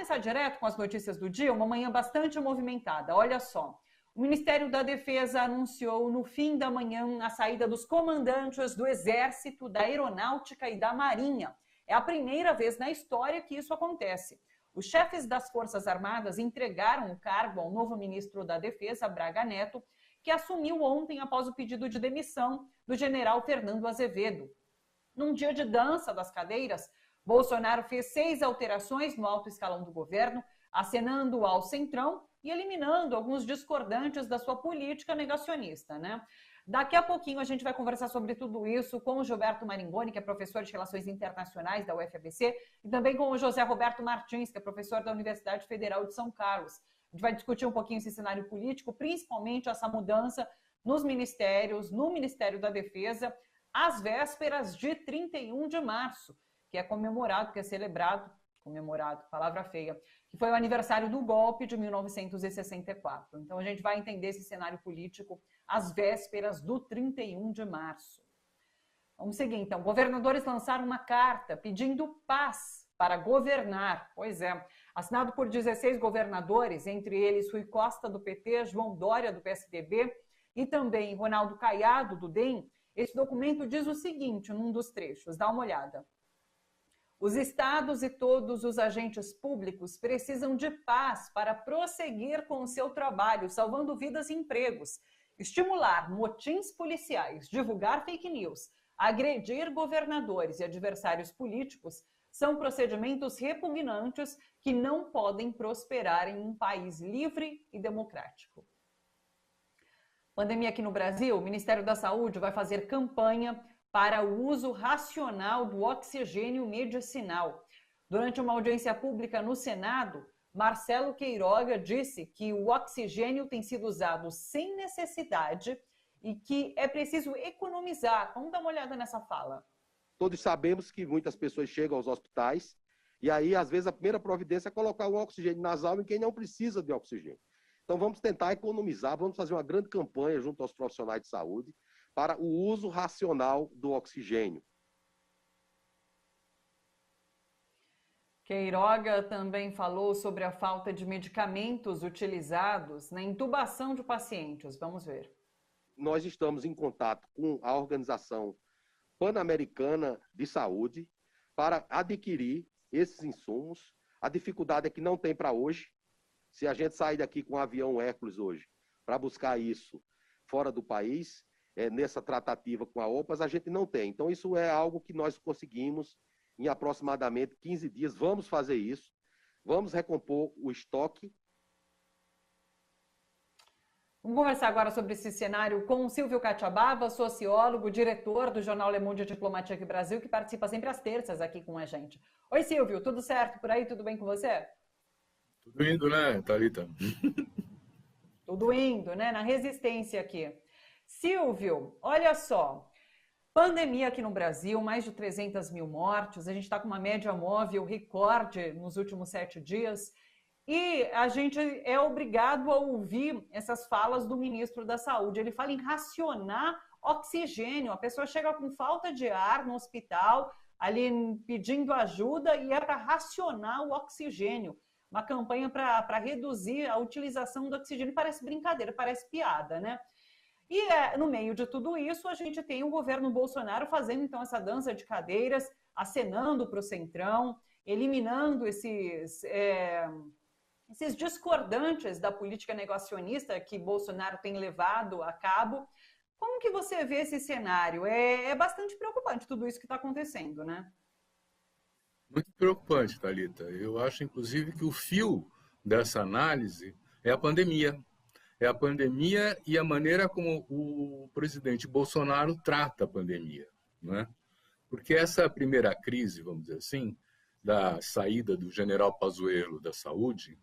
começar direto com as notícias do dia, uma manhã bastante movimentada. Olha só, o Ministério da Defesa anunciou no fim da manhã a saída dos comandantes do Exército, da Aeronáutica e da Marinha. É a primeira vez na história que isso acontece. Os chefes das Forças Armadas entregaram o cargo ao novo ministro da Defesa, Braga Neto, que assumiu ontem após o pedido de demissão do general Fernando Azevedo. Num dia de dança das cadeiras, Bolsonaro fez 6 alterações no alto escalão do governo, acenando ao Centrão e eliminando alguns discordantes da sua política negacionista, né? Daqui a pouquinho a gente vai conversar sobre tudo isso com o Gilberto Maringoni, que é professor de Relações Internacionais da UFABC, e também com o José Roberto Martins, que é professor da Universidade Federal de São Carlos. A gente vai discutir um pouquinho esse cenário político, principalmente essa mudança nos ministérios, no Ministério da Defesa, às vésperas de 31 de março, que é comemorado, que é celebrado, palavra feia, que foi o aniversário do golpe de 1964. Então a gente vai entender esse cenário político às vésperas do 31 de março. Vamos seguir então. Governadores lançaram uma carta pedindo paz para governar. Pois é, assinado por 16 governadores, entre eles Rui Costa, do PT, João Dória, do PSDB, e também Ronaldo Caiado, do DEM. Esse documento diz o seguinte, num dos trechos, dá uma olhada. Os estados e todos os agentes públicos precisam de paz para prosseguir com o seu trabalho, salvando vidas e empregos, estimular motins policiais, divulgar fake news, agredir governadores e adversários políticos são procedimentos repugnantes que não podem prosperar em um país livre e democrático. Pandemia aqui no Brasil, o Ministério da Saúde vai fazer campanha para o uso racional do oxigênio medicinal. Durante uma audiência pública no Senado, Marcelo Queiroga disse que o oxigênio tem sido usado sem necessidade e que é preciso economizar. Vamos dar uma olhada nessa fala. Todos sabemos que muitas pessoas chegam aos hospitais e aí, às vezes, a primeira providência é colocar o oxigênio nasal em quem não precisa de oxigênio. Então, vamos tentar economizar, vamos fazer uma grande campanha junto aos profissionais de saúde para o uso racional do oxigênio. Queiroga também falou sobre a falta de medicamentos utilizados na intubação de pacientes. Vamos ver. Nós estamos em contato com a Organização Pan-Americana de Saúde para adquirir esses insumos. A dificuldade é que não tem para hoje. Se a gente sair daqui com o avião Hércules hoje para buscar isso fora do país, nessa tratativa com a OPAS, a gente não tem. Então, isso é algo que nós conseguimos em aproximadamente 15 dias. Vamos fazer isso. Vamos recompor o estoque. Vamos conversar agora sobre esse cenário com o Silvio Catiabava, sociólogo, diretor do jornal Le Monde Diplomatique Brasil, que participa sempre às terças aqui com a gente. Oi, Silvio, tudo certo por aí? Tudo bem com você? Tudo indo, né, Thalita? Tudo indo, né? Na resistência aqui. Silvio, olha só, pandemia aqui no Brasil, mais de 300 mil mortes, a gente está com uma média móvel recorde nos últimos 7 dias e a gente é obrigado a ouvir essas falas do ministro da Saúde. Ele fala em racionar oxigênio, a pessoa chega com falta de ar no hospital, ali pedindo ajuda e é para racionar o oxigênio. Uma campanha para reduzir a utilização do oxigênio. Parece brincadeira, parece piada, né? E no meio de tudo isso, a gente tem o governo Bolsonaro fazendo então essa dança de cadeiras, acenando para o Centrão, eliminando esses discordantes da política negacionista que Bolsonaro tem levado a cabo. Como que você vê esse cenário? É bastante preocupante tudo isso que está acontecendo, né? Muito preocupante, Thalita. Eu acho, inclusive, que o fio dessa análise é a pandemia. É a pandemia e a maneira como o presidente Bolsonaro trata a pandemia, né? Porque essa primeira crise, vamos dizer assim, da saída do general Pazuello da saúde,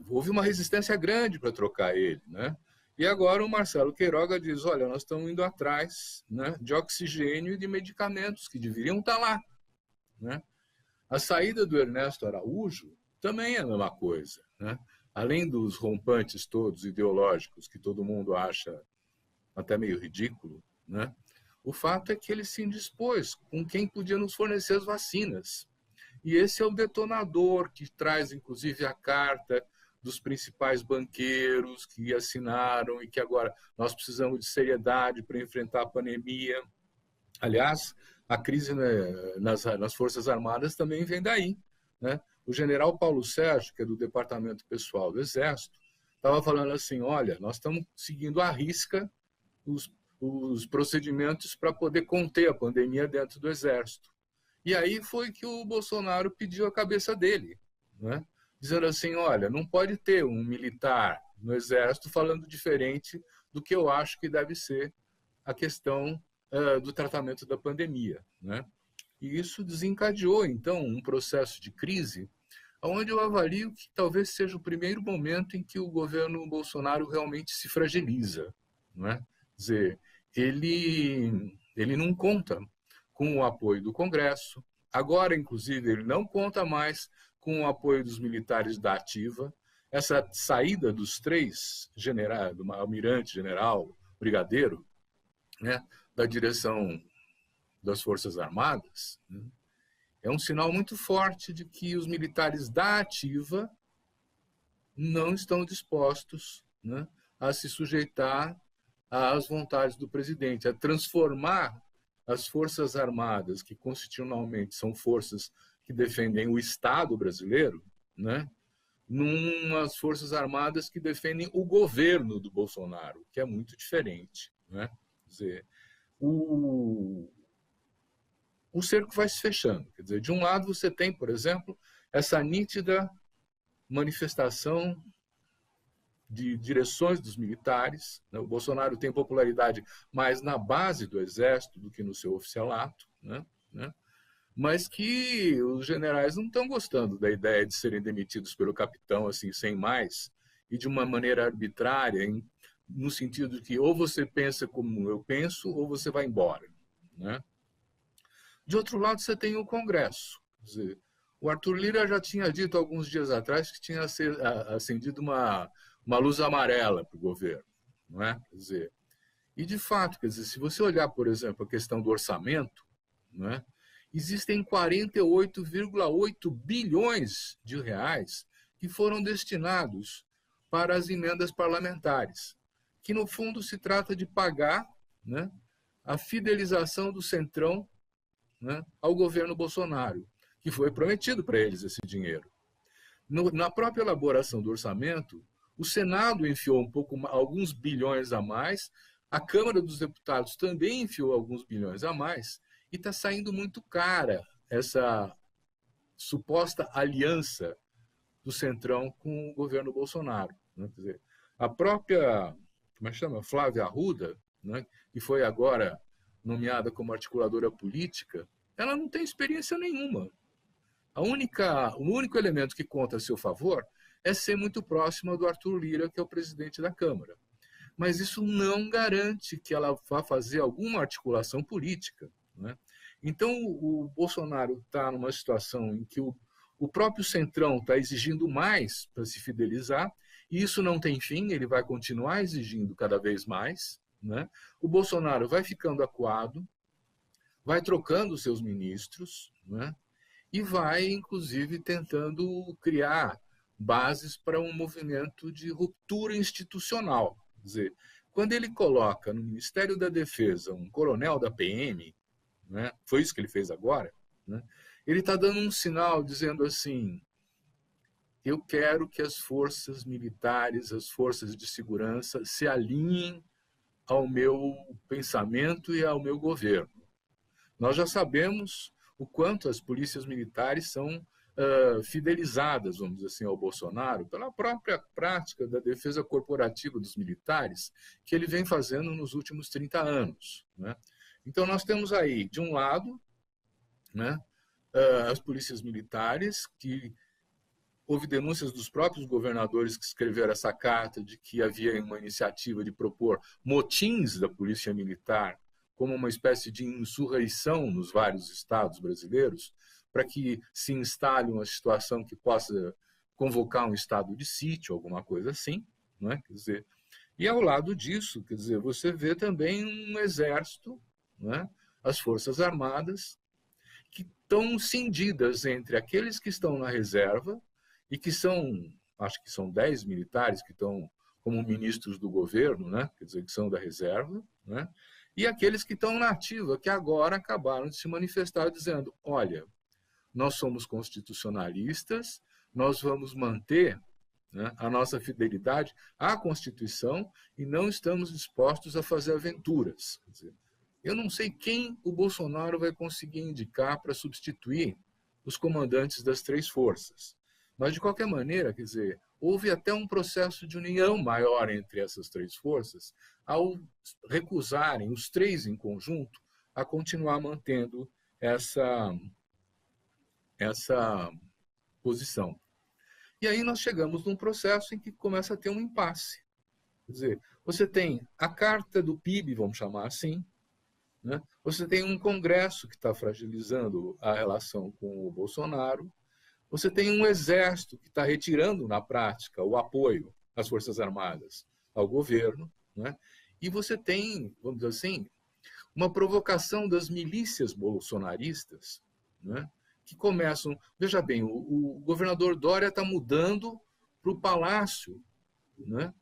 houve uma resistência grande para trocar ele, né? E agora o Marcelo Queiroga diz, olha, nós estamos indo atrás, né, de oxigênio e de medicamentos que deveriam estar lá, né? A saída do Ernesto Araújo também é a mesma coisa, né? Além dos rompantes todos ideológicos que todo mundo acha até meio ridículo, né? O fato é que ele se indispôs com quem podia nos fornecer as vacinas. E esse é o detonador que traz, inclusive, a carta dos principais banqueiros que assinaram e que agora nós precisamos de seriedade para enfrentar a pandemia. Aliás, a crise, né, nas Forças Armadas também vem daí, né? O general Paulo Sérgio, que é do Departamento Pessoal do Exército, estava falando assim, olha, nós estamos seguindo à risca os procedimentos para poder conter a pandemia dentro do Exército. E aí foi que o Bolsonaro pediu a cabeça dele, né? Dizendo assim, olha, não pode ter um militar no Exército falando diferente do que eu acho que deve ser a questão do tratamento da pandemia, né? E isso desencadeou, então, um processo de crise, onde eu avalio que talvez seja o primeiro momento em que o governo Bolsonaro realmente se fragiliza, né? Quer dizer, ele não conta com o apoio do Congresso. Agora, inclusive, ele não conta mais com o apoio dos militares da ativa. Essa saída dos 3 generais, do almirante, general, brigadeiro, né, da direção das Forças Armadas, né, é um sinal muito forte de que os militares da ativa não estão dispostos, né, a se sujeitar às vontades do presidente, a transformar as Forças Armadas, que constitucionalmente são forças que defendem o Estado brasileiro, né, numas Forças Armadas que defendem o governo do Bolsonaro, que é muito diferente, né? Quer dizer, o cerco vai se fechando. Quer dizer, de um lado você tem, por exemplo, essa nítida manifestação de direções dos militares, né? O Bolsonaro tem popularidade mais na base do Exército do que no seu oficialato, né? Mas que os generais não estão gostando da ideia de serem demitidos pelo capitão, assim, sem mais, e de uma maneira arbitrária, no sentido de que ou você pensa como eu penso, ou você vai embora, né? De outro lado, você tem o Congresso. Quer dizer, o Arthur Lira já tinha dito alguns dias atrás que tinha acendido uma luz amarela para o governo, não é? Quer dizer, e de fato, quer dizer, se você olhar, por exemplo, a questão do orçamento, não é? Existem 48,8 bilhões de reais que foram destinados para as emendas parlamentares, que no fundo se trata de pagar, né, a fidelização do Centrão, né, ao governo Bolsonaro, que foi prometido para eles esse dinheiro. Na própria elaboração do orçamento, o Senado enfiou alguns bilhões a mais, a Câmara dos Deputados também enfiou alguns bilhões a mais, e está saindo muito cara essa suposta aliança do Centrão com o governo Bolsonaro, né? Quer dizer, a própria, como é que chama? Flávia Arruda, né, que foi agora nomeada como articuladora política, ela não tem experiência nenhuma. O único elemento que conta a seu favor é ser muito próxima do Arthur Lira, que é o presidente da Câmara. Mas isso não garante que ela vá fazer alguma articulação política, né? Então, o Bolsonaro está numa situação em que o próprio Centrão está exigindo mais para se fidelizar, e isso não tem fim, ele vai continuar exigindo cada vez mais, né? O Bolsonaro vai ficando acuado, vai trocando seus ministros, né? E vai, inclusive, tentando criar bases para um movimento de ruptura institucional. Quer dizer, quando ele coloca no Ministério da Defesa um coronel da PM, né, foi isso que ele fez agora, né, ele está dando um sinal dizendo assim, eu quero que as forças militares, as forças de segurança se alinhem ao meu pensamento e ao meu governo. Nós já sabemos o quanto as polícias militares são fidelizadas, vamos dizer assim, ao Bolsonaro, pela própria prática da defesa corporativa dos militares que ele vem fazendo nos últimos 30 anos, né? Então, nós temos aí, de um lado, né, as polícias militares, que houve denúncias dos próprios governadores que escreveram essa carta de que havia uma iniciativa de propor motins da polícia militar como uma espécie de insurreição nos vários estados brasileiros, para que se instale uma situação que possa convocar um estado de sítio, alguma coisa assim, né? Quer dizer, e ao lado disso, quer dizer, você vê também um exército, né? As Forças Armadas, que estão cindidas entre aqueles que estão na reserva e que são, acho que são 10 militares que estão como ministros do governo, né? Quer dizer, que são da reserva, né? E aqueles que estão na ativa, que agora acabaram de se manifestar dizendo, olha, nós somos constitucionalistas, nós vamos manter, né, a nossa fidelidade à Constituição e não estamos dispostos a fazer aventuras. Quer dizer, eu não sei quem o Bolsonaro vai conseguir indicar para substituir os comandantes das três forças. Mas, de qualquer maneira, quer dizer, houve até um processo de união maior entre essas três forças ao recusarem, os três em conjunto, a continuar mantendo essa posição. E aí nós chegamos num processo em que começa a ter um impasse. Quer dizer, você tem a carta do PIB, vamos chamar assim, né? Você tem um Congresso que está fragilizando a relação com o Bolsonaro, você tem um Exército que está retirando, na prática, o apoio às Forças Armadas ao governo, né? E você tem, vamos dizer assim, uma provocação das milícias bolsonaristas, né? Que começam... Veja bem, o governador Dória está mudando para o palácio, né?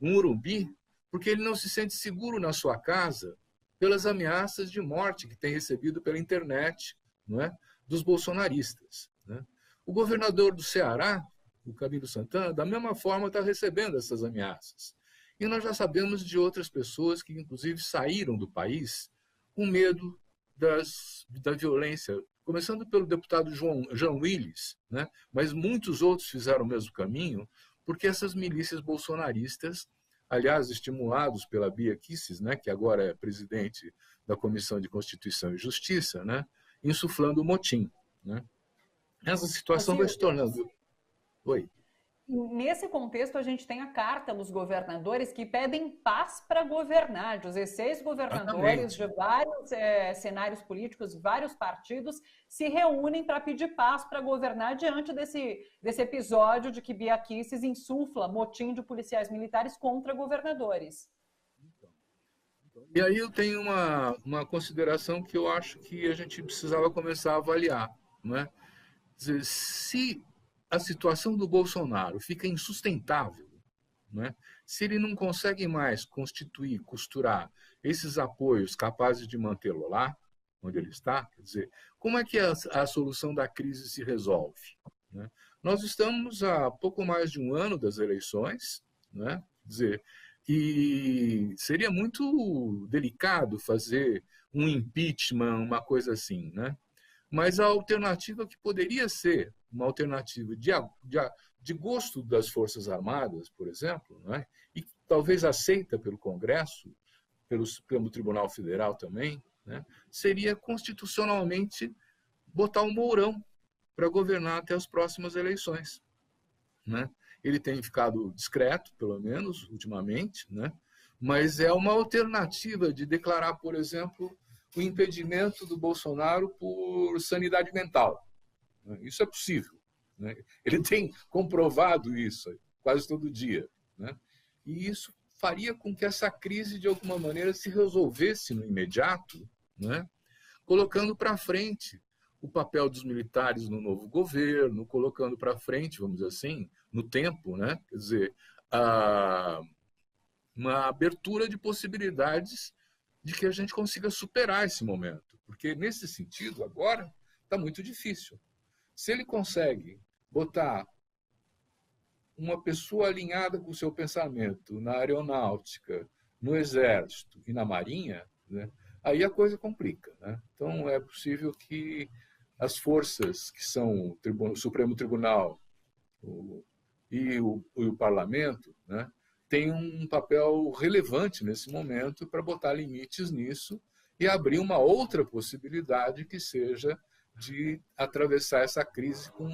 No Morumbi, porque ele não se sente seguro na sua casa pelas ameaças de morte que tem recebido pela internet, não é? Dos bolsonaristas, né? O governador do Ceará, o Camilo Santana, da mesma forma está recebendo essas ameaças. E nós já sabemos de outras pessoas que, inclusive, saíram do país com medo da violência, começando pelo deputado João Willis, né? Mas muitos outros fizeram o mesmo caminho, porque essas milícias bolsonaristas, aliás, estimulados pela Bia Kicis, né, que agora é presidente da Comissão de Constituição e Justiça, né, insuflando o motim, né? Essa situação vai se tornando... Oi. Nesse contexto, a gente tem a carta dos governadores que pedem paz para governar. 16 governadores de vários cenários políticos, vários partidos, se reúnem para pedir paz para governar diante desse episódio de que Bia Kicis insufla motim de policiais militares contra governadores. E aí eu tenho uma consideração que eu acho que a gente precisava começar a avaliar, né? Dizer, se a situação do Bolsonaro fica insustentável, né? Se ele não consegue mais constituir, costurar esses apoios capazes de mantê-lo lá, onde ele está, quer dizer, como é que a solução da crise se resolve, né? Nós estamos há pouco mais de um ano das eleições, né? Quer dizer, e seria muito delicado fazer um impeachment, uma coisa assim, né? Mas a alternativa que poderia ser uma alternativa de gosto das Forças Armadas, por exemplo, né? E talvez aceita pelo Congresso, pelo Tribunal Federal também, né? Seria constitucionalmente botar o Mourão para governar até as próximas eleições, né? Ele tem ficado discreto, pelo menos, ultimamente, né? Mas é uma alternativa de declarar, por exemplo, o impedimento do Bolsonaro por sanidade mental. Isso é possível, né? Ele tem comprovado isso quase todo dia, né? E isso faria com que essa crise, de alguma maneira, se resolvesse no imediato, né? Colocando para frente o papel dos militares no novo governo, colocando para frente, vamos dizer assim, no tempo, né? Quer dizer, uma abertura de possibilidades de que a gente consiga superar esse momento. Porque, nesse sentido, agora está muito difícil. Se ele consegue botar uma pessoa alinhada com o seu pensamento na aeronáutica, no exército e na marinha, né, aí a coisa complica, né? Então, é possível que as forças que são o Supremo Tribunal e o Parlamento, né, tenham um papel relevante nesse momento para botar limites nisso e abrir uma outra possibilidade que seja de atravessar essa crise com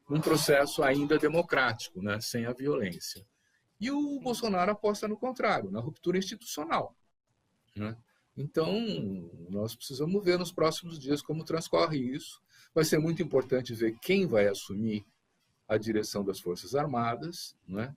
um processo ainda democrático, né, sem a violência. E o Bolsonaro aposta no contrário, na ruptura institucional, né? Então, nós precisamos ver nos próximos dias como transcorre isso. Vai ser muito importante ver quem vai assumir a direção das Forças Armadas, né?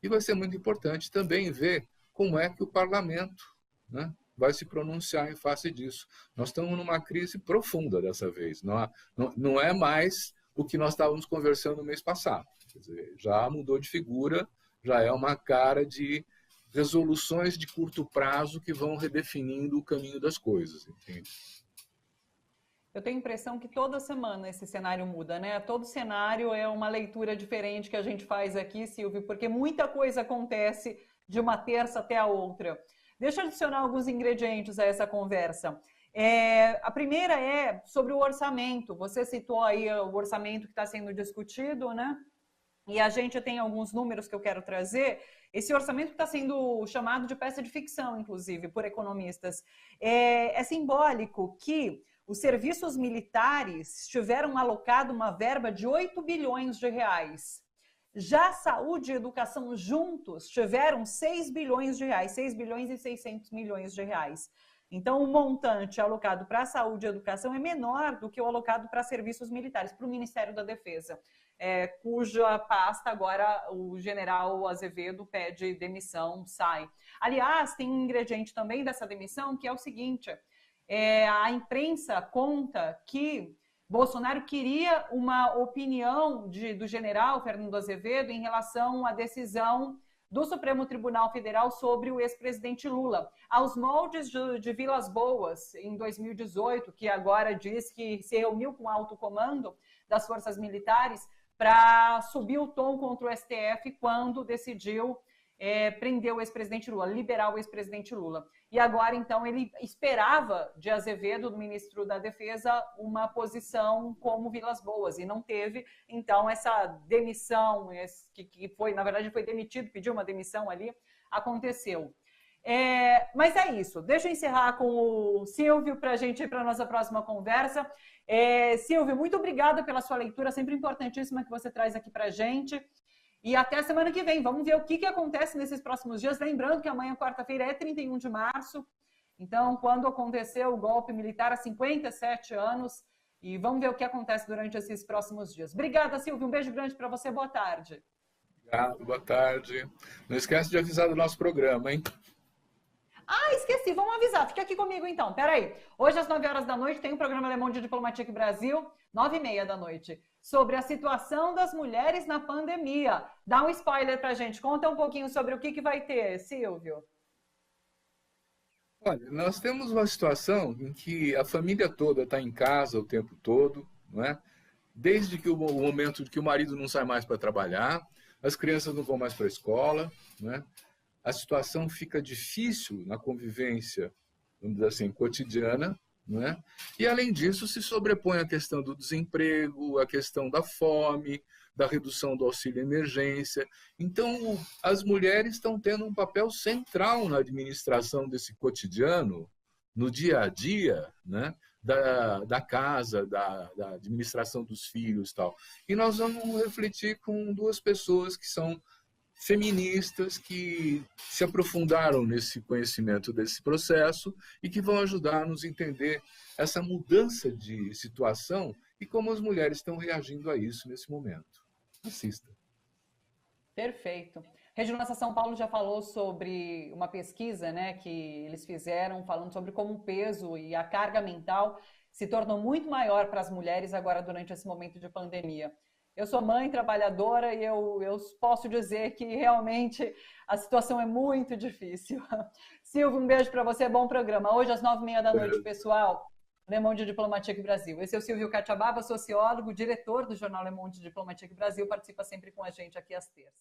E vai ser muito importante também ver como é que o parlamento, né, vai se pronunciar em face disso. Nós estamos numa crise profunda dessa vez. Não é mais o que nós estávamos conversando no mês passado. Quer dizer, já mudou de figura, já é uma cara de resoluções de curto prazo que vão redefinindo o caminho das coisas, entende? Eu tenho a impressão que toda semana esse cenário muda, né? Todo cenário é uma leitura diferente que a gente faz aqui, Silvio, porque muita coisa acontece de uma terça até a outra. Deixa eu adicionar alguns ingredientes a essa conversa. A primeira é sobre o orçamento. Você citou aí o orçamento que está sendo discutido, né? E a gente tem alguns números que eu quero trazer. Esse orçamento está sendo chamado de peça de ficção, inclusive, por economistas. É simbólico que os serviços militares tiveram alocado uma verba de 8 bilhões de reais. Já saúde e educação juntos tiveram 6 bilhões de reais, 6 bilhões e 600 milhões de reais. Então, o montante alocado para a saúde e educação é menor do que o alocado para serviços militares, para o Ministério da Defesa, cuja pasta agora o general Azevedo pede demissão, sai. Aliás, tem um ingrediente também dessa demissão que é o seguinte, a imprensa conta que Bolsonaro queria uma opinião do general Fernando Azevedo em relação à decisão do Supremo Tribunal Federal sobre o ex-presidente Lula, aos moldes de Vilas Boas, em 2018, que agora diz que se reuniu com o alto comando das forças militares para subir o tom contra o STF quando decidiu prender o ex-presidente Lula, liberar o ex-presidente Lula. E agora, então, ele esperava de Azevedo, do ministro da Defesa, uma posição como Vilas Boas, e não teve. Então, essa demissão, que foi, na verdade, foi demitido, pediu uma demissão ali, aconteceu. Mas é isso. Deixa eu encerrar com o Silvio para a gente ir para a nossa próxima conversa. Silvio, muito obrigada pela sua leitura, sempre importantíssima que você traz aqui para a gente. E até a semana que vem. Vamos ver o que acontece nesses próximos dias. Lembrando que amanhã, quarta-feira, é 31 de março. Então, quando aconteceu o golpe militar há 57 anos. E vamos ver o que acontece durante esses próximos dias. Obrigada, Silvio. Um beijo grande para você. Boa tarde. Obrigado, boa tarde. Não esquece de avisar do nosso programa, hein? Esqueci. Vamos avisar. Fica aqui comigo, então. Peraí. Hoje, às 9 horas da noite, tem o programa Le Monde Diplomatique Brasil, 9h30 da noite, sobre a situação das mulheres na pandemia. Dá um spoiler pra gente. Conta um pouquinho sobre o que vai ter, Silvio. Olha, nós temos uma situação em que a família toda está em casa o tempo todo, não é? Desde que o momento que o marido não sai mais para trabalhar, as crianças não vão mais para a escola, não é? A situação fica difícil na convivência, vamos dizer assim, cotidiana, não é? E, além disso, se sobrepõe a questão do desemprego, a questão da fome, da redução do auxílio emergência. Então, as mulheres estão tendo um papel central na administração desse cotidiano, no dia a dia, né? da casa, da administração dos filhos e tal. E nós vamos refletir com duas pessoas que são feministas, que se aprofundaram nesse conhecimento desse processo e que vão ajudar a nos entender essa mudança de situação e como as mulheres estão reagindo a isso nesse momento. Assista. Perfeito. Rede Nossa São Paulo já falou sobre uma pesquisa, né, que eles fizeram falando sobre como o peso e a carga mental se tornou muito maior para as mulheres agora durante esse momento de pandemia. Eu sou mãe trabalhadora e eu posso dizer que realmente a situação é muito difícil. Silvio, um beijo para você, bom programa. Hoje às 9h30 da noite, pessoal, Le Monde Diplomatique Brasil. Esse é o Silvio Catiababa, sociólogo, diretor do jornal Le Monde Diplomatique Brasil, participa sempre com a gente aqui às terças.